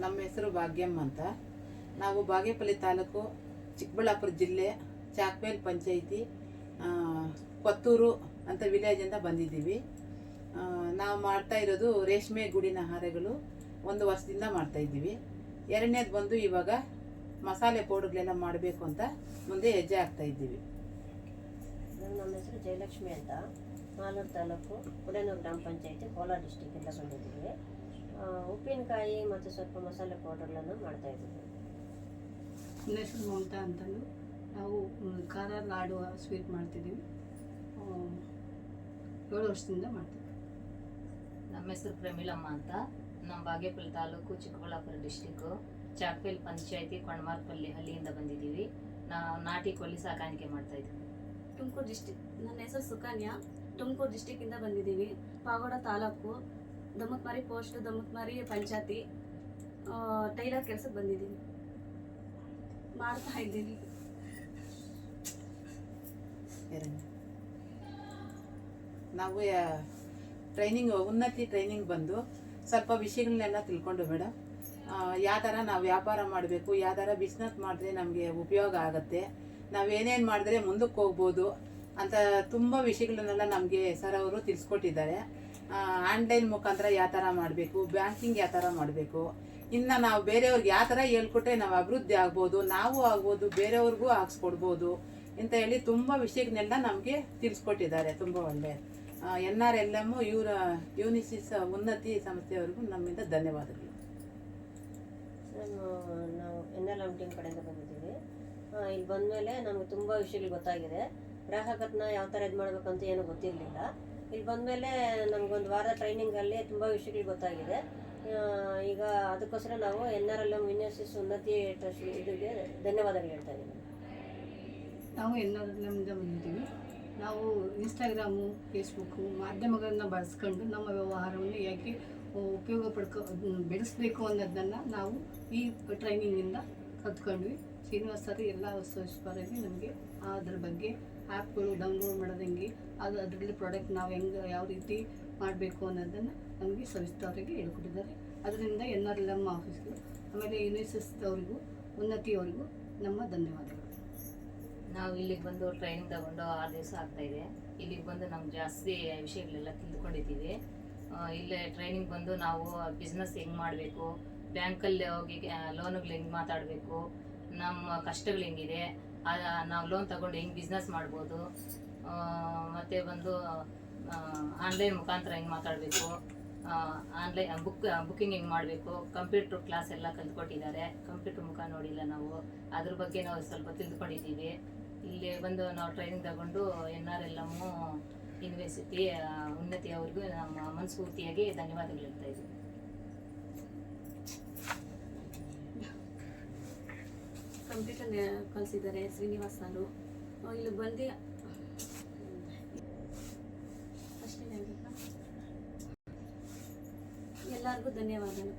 ನಮ್ಮ ಹೆಸರು ಭಾಗ್ಯಮ್ಮ ಅಂತ. ನಾವು ಬಾಗೇಪಲ್ಲಿ ತಾಲೂಕು, ಚಿಕ್ಕಬಳ್ಳಾಪುರ ಜಿಲ್ಲೆ, ಚಾಕ್ವೇಲ್ ಪಂಚಾಯಿತಿ, ಕೊತ್ತೂರು ಅಂತ ವಿಲೇಜಿಂದ ಬಂದಿದ್ದೀವಿ. ನಾವು ಮಾಡ್ತಾ ಇರೋದು ರೇಷ್ಮೆ ಗೂಡಿನ ಹಾರಗಳು. 1 ವರ್ಷದಿಂದ ಮಾಡ್ತಾಯಿದ್ದೀವಿ. ಎರಡನೇದು ಬಂದು ಇವಾಗ ಮಸಾಲೆ ಪೌಡರ್ಗಳೆಲ್ಲ ಮಾಡಬೇಕು ಅಂತ ಮುಂದೆ ಹೆಜ್ಜೆ ಹಾಕ್ತಾಯಿದ್ದೀವಿ. ನಮ್ಮ ಹೆಸರು ಜಯಲಕ್ಷ್ಮಿ ಅಂತ, ಮಾಲೂರು ತಾಲೂಕು, ಕುಡೇನೂರು ಗ್ರಾಮ ಪಂಚಾಯಿತಿ, ಕೋಲಾರ ಡಿಸ್ಟಿಕ್ಕಿಂದ ಬಂದಿದ್ದೀವಿ. ಉಪ್ಪಿನಕಾಯಿ ಮತ್ತು ಸ್ವಲ್ಪ ಮಸಾಲೆ ಪೌಡರ್ಗಳನ್ನು ಮಾಡ್ತಾಯಿದ್ದೀವಿ. ನನ್ನ ಹೆಸರು ಮಮತಾ ಅಂತಂದು, ನಾವು ಖಾರ ಲಾಡು ಸ್ವೀಟ್ ಮಾಡ್ತಿದ್ದೀವಿ. 7 ವರ್ಷದಿಂದ ಮಾಡ್ತೀವಿ. ನಮ್ಮ ಹೆಸರು ಪ್ರಮೀಳಮ್ಮ ಅಂತ, ನಮ್ಮ ಬಾಗೇಪಲ್ಲಿ ತಾಲೂಕು, ಚಿಕ್ಕಬಳ್ಳಾಪುರ ಡಿಸ್ಟಿಕ್ಕು, ಚಾಕ್ವೇಲ್ ಪಂಚಾಯಿತಿ, ಕೊಂಡಮಾರ್ಪಲ್ಲಿ ಹಳ್ಳಿಯಿಂದ ಬಂದಿದ್ದೀವಿ. ನಾವು ನಾಟಿ ಕೋಳಿ ಸಾಕಾಣಿಕೆ ಮಾಡ್ತಾಯಿದ್ದೀವಿ. ತುಮಕೂರು ಡಿಸ್ಟಿಕ್. ನನ್ನ ಹೆಸರು ಸುಕನ್ಯಾ, ತುಮಕೂರು ಡಿಸ್ಟಿಕ್ಕಿಂದ ಬಂದಿದ್ದೀವಿ. ಪಾಗೋಡ ತಾಲೂಕು, ದಮತ್ಮಾರಿ ಪೋಸ್ಟ್, ದಮತ್ಮಾರಿ ಪಂಚಾಯತಿ, ಟೈಲರ್ ಕೆಲಸಕ್ಕೆ ಬಂದಿದ್ದೀವಿ. ಮಾಡ್ತಾ ಇದ್ದೀವಿ. ನಾವು ಉನ್ನತಿ ಟ್ರೈನಿಂಗ್ ಬಂದು ಸ್ವಲ್ಪ ವಿಷಯಗಳನ್ನೆಲ್ಲ ತಿಳ್ಕೊಂಡು ಮೇಡಮ್, ಯಾವ ಥರ ನಾವು ವ್ಯಾಪಾರ ಮಾಡಬೇಕು, ಯಾವ ಥರ ಬಿಸ್ನೆಸ್ ಮಾಡಿದ್ರೆ ನಮಗೆ ಉಪಯೋಗ ಆಗುತ್ತೆ, ನಾವೇನೇನು ಮಾಡಿದ್ರೆ ಮುಂದಕ್ಕೆ ಹೋಗ್ಬೋದು ಅಂತ ತುಂಬ ವಿಷಯಗಳನ್ನೆಲ್ಲ ನಮಗೆ ಸರ್ ಅವರು ತಿಳಿಸ್ಕೊಟ್ಟಿದ್ದಾರೆ. ಆನ್ಲೈನ್ ಮುಖಾಂತರ ಯಾವ ಥರ ಮಾಡಬೇಕು, ಬ್ಯಾಂಕಿಂಗ್ ಯಾವ ಥರ ಮಾಡಬೇಕು, ಇನ್ನು ನಾವು ಬೇರೆಯವ್ರಿಗೆ ಯಾವ ಥರ ಹೇಳ್ಕೊಟ್ರೆ ನಾವು ಅಭಿವೃದ್ಧಿ ಆಗ್ಬೋದು, ನಾವು ಆಗ್ಬೋದು, ಬೇರೆಯವ್ರಿಗೂ ಹಾಕ್ಸ್ಕೊಡ್ಬೋದು ಅಂತ ಹೇಳಿ ತುಂಬ ವಿಷಯಗಳನ್ನೆಲ್ಲ ನಮಗೆ ತಿಳಿಸ್ಕೊಟ್ಟಿದ್ದಾರೆ. ತುಂಬ ಒಳ್ಳೆಯ NRLM ಯೂನಿಸಿಸ್ ಉನ್ನತಿ ಸಂಸ್ಥೆಯವರೆಗೂ ನಮ್ಮಿಂದ ಧನ್ಯವಾದಗಳು. ನಾವು NRLM ಟೀಮ್ ಕಡೆಯಿಂದ ಬಂದಿದ್ದೀವಿ. ಇಲ್ಲಿ ಬಂದಮೇಲೆ ನಮಗೆ ತುಂಬ ವಿಷಯಗಳು ಗೊತ್ತಾಗಿದೆ. ಗ್ರಾಹಕರನ್ನ ಯಾವ ಥರ ಇದು ಮಾಡಬೇಕಂತ ಏನೂ ಗೊತ್ತಿರಲಿಲ್ಲ. ಇಲ್ಲಿ ಬಂದಮೇಲೆ ನಮಗೊಂದು ವಾರದ ಟ್ರೈನಿಂಗಲ್ಲಿ ತುಂಬ ವಿಷಯಗಳು ಗೊತ್ತಾಗಿದೆ. ಈಗ ಅದಕ್ಕೋಸ್ಕರ ನಾವು NRLM ಯೂನಿಸಿಸ್ ಉನ್ನತಿ ಟ್ರಸ್ಟ್ ಇದಕ್ಕೆ ಧನ್ಯವಾದಗಳು ಹೇಳ್ತಾ ಇದ್ದೀವಿ. ನಾವು NRLMದಿಂದ ಬಂದಿದ್ದೀವಿ. ನಾವು ಇನ್ಸ್ಟಾಗ್ರಾಮು, ಫೇಸ್ಬುಕ್ಕು ಮಾಧ್ಯಮಗಳನ್ನು ಬಳಸ್ಕೊಂಡು ನಮ್ಮ ವ್ಯವಹಾರವನ್ನು ಯಾಕೆ ಉಪಯೋಗ ಬೆಳೆಸಬೇಕು ಅನ್ನೋದನ್ನು ನಾವು ಈ ಟ್ರೈನಿಂಗಿಂದ ಕಲ್ತ್ಕೊಂಡ್ವಿ. ಶ್ರೀನಿವಾಸ್ ಸರ್ ಎಲ್ಲ ಸವಿಸ್ತಾರವಾಗಿ ನಮಗೆ ಅದ್ರ ಬಗ್ಗೆ ಆ್ಯಪ್ಗಳು ಡೌನ್ಲೋಡ್ ಮಾಡೋದು ಹೆಂಗೆ, ಅದರಲ್ಲಿ ಪ್ರಾಡಕ್ಟ್ ನಾವು ಯಾವ ರೀತಿ ಮಾಡಬೇಕು ಅನ್ನೋದನ್ನು ನಮಗೆ ಸವಿಸ್ತಾರವಾಗಿ ಹೇಳ್ಕೊಟ್ಟಿದ್ದಾರೆ. ಅದರಿಂದ NRLM ಆಫೀಸ್ಗಳು, ಆಮೇಲೆ ಯುನಿಸೆಸ್ ಅವರಿಗೂ, ಉನ್ನತಿಯವರಿಗೂ ನಮ್ಮ ಧನ್ಯವಾದಗಳು. ನಾವು ಇಲ್ಲಿಗೆ ಬಂದು ಟ್ರೈನಿಂಗ್ ತಗೊಂಡು 6 ದಿವಸ ಆಗ್ತಾಯಿದೆ. ಇಲ್ಲಿಗೆ ಬಂದು ನಮ್ಗೆ ಜಾಸ್ತಿ ವಿಷಯಗಳೆಲ್ಲ ತಿಳ್ಕೊಂಡಿದ್ದೀವಿ. ಇಲ್ಲೇ ಟ್ರೈನಿಂಗ್ ಬಂದು ನಾವು ಬಿಸ್ನೆಸ್ ಹೆಂಗೆ ಮಾಡಬೇಕು, ಬ್ಯಾಂಕಲ್ಲಿ ಹೋಗಿ ಲೋನುಗಳು ಹೆಂಗೆ ಮಾತಾಡಬೇಕು, ನಮ್ಮ ಕಷ್ಟಗಳು ಹೆಂಗಿದೆ, ನಾವು ಲೋನ್ ತಗೊಂಡು ಹೆಂಗೆ ಬಿಸ್ನೆಸ್ ಮಾಡ್ಬೋದು, ಮತ್ತು ಬಂದು ಆನ್ಲೈನ್ ಮುಖಾಂತರ ಹೆಂಗೆ ಮಾತಾಡಬೇಕು, ಬುಕ್ಕಿಂಗ್ ಹೆಂಗೆ ಮಾಡಬೇಕು, ಕಂಪ್ಯೂಟ್ರ್ ಕ್ಲಾಸ್ ಎಲ್ಲ ಕಲ್ತ್ಕೊಟ್ಟಿದ್ದಾರೆ. ಕಂಪ್ಯೂಟ್ರ್ ಮುಖ ನೋಡಿಲ್ಲ ನಾವು, ಅದ್ರ ಬಗ್ಗೆ ನಾವು ಸ್ವಲ್ಪ ತಿಳ್ಕೊಂಡಿದ್ದೀವಿ. ಇಲ್ಲಿ ಬಂದು ನಾವು ಟ್ರೈನಿಂಗ್ ತಗೊಂಡು NRLM ಯೂನಿವರ್ಸಿಟಿ ಉನ್ನತಿಯವ್ರಿಗೂ ನಮ್ಮ ಮನಸ್ಫೂರ್ತಿಯಾಗಿ ಧನ್ಯವಾದಗಳು ಹೇಳ್ತಾ ಇದ್ದೀವಿ. ಕಂಪ್ಯೂಟರ್ ಕಲಿಸಿದ್ದಾರೆ ಶ್ರೀನಿವಾಸ್ ಸಾರು. ಇಲ್ಲಿ ಬಂದು ಅಷ್ಟೇ ಎಲ್ಲರಿಗೂ ಧನ್ಯವಾದಗಳು.